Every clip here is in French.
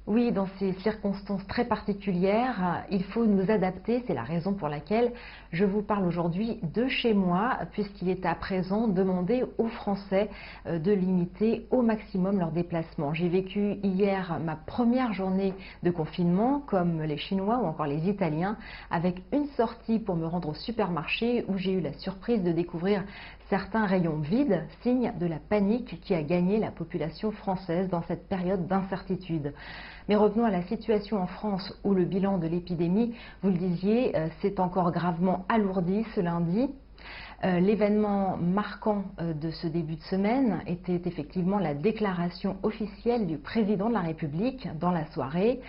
Oui, dans ces circonstances très particulières, il faut nous adapter. C'est la raison pour laquelle je vous parle aujourd'hui de chez moi, puisqu'il est à présent demandé aux Français de limiter au maximum leurs déplacements. J'ai vécu hier ma première journée de confinement, comme les Chinois ou encore les Italiens, avec une sortie pour me rendre au supermarché où j'ai eu la surprise de découvrir certains rayons vides, signe de la panique qui a gagné la population française dans cette période d'incertitude. Mais revenons à la situation en France où le bilan de l'épidémie, vous le disiez, s'est encore gravement alourdi ce lundi. L'événement marquant de ce début de semaine était effectivement la déclaration officielle du président de la République dans la soirée.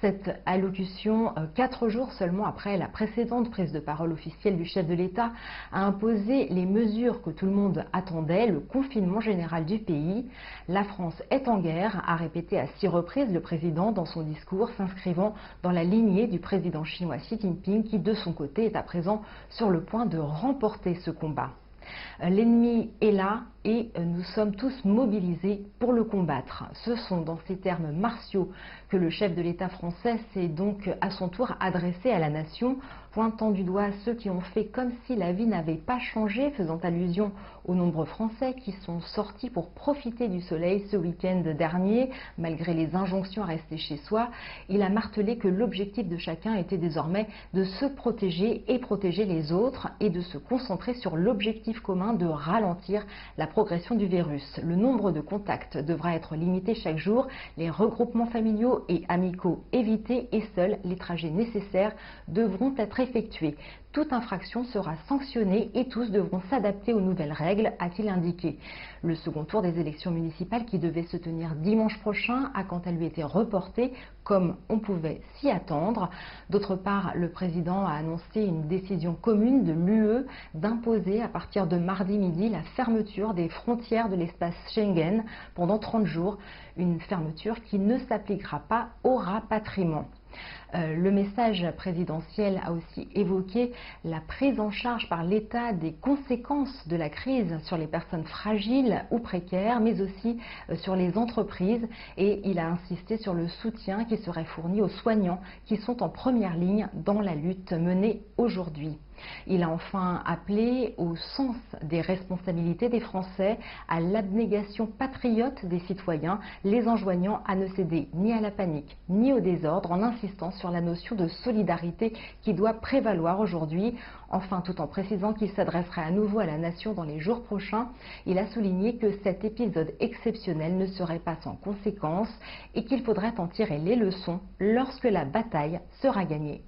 Cette allocution, 4 jours seulement après la précédente prise de parole officielle du chef de l'État, a imposé les mesures que tout le monde attendait, le confinement général du pays. La France est en guerre, a répété à 6 reprises le président dans son discours, s'inscrivant dans la lignée du président chinois Xi Jinping qui, de son côté, est à présent sur le point de remporter ce combat. L'ennemi est là et nous sommes tous mobilisés pour le combattre. Ce sont dans ces termes martiaux que le chef de l'État français s'est donc à son tour adressé à la nation, pointant du doigt ceux qui ont fait comme si la vie n'avait pas changé, faisant allusion aux nombreux Français qui sont sortis pour profiter du soleil ce week-end dernier, malgré les injonctions à rester chez soi. Il a martelé que l'objectif de chacun était désormais de se protéger et protéger les autres et de se concentrer sur l'objectif commun de ralentir la progression du virus. Le nombre de contacts devra être limité chaque jour, les regroupements familiaux et amicaux évités et seuls les trajets nécessaires devront être effectués. Toute infraction sera sanctionnée et tous devront s'adapter aux nouvelles règles, a-t-il indiqué. Le second tour des élections municipales qui devait se tenir dimanche prochain a quant à lui été reporté, comme on pouvait s'y attendre. D'autre part, le président a annoncé une décision commune de l'UE d'imposer à partir de mardi midi la fermeture des frontières de l'espace Schengen pendant 30 jours, une fermeture qui ne s'appliquera pas au rapatriement. Le message présidentiel a aussi évoqué la prise en charge par l'État des conséquences de la crise sur les personnes fragiles ou précaires, mais aussi sur les entreprises. Et il a insisté sur le soutien qui serait fourni aux soignants qui sont en première ligne dans la lutte menée aujourd'hui. Il a enfin appelé au sens des responsabilités des Français, à l'abnégation patriote des citoyens, les enjoignant à ne céder ni à la panique ni au désordre, en insistant sur la notion de solidarité qui doit prévaloir aujourd'hui. Enfin, tout en précisant qu'il s'adresserait à nouveau à la nation dans les jours prochains, il a souligné que cet épisode exceptionnel ne serait pas sans conséquences et qu'il faudrait en tirer les leçons lorsque la bataille sera gagnée.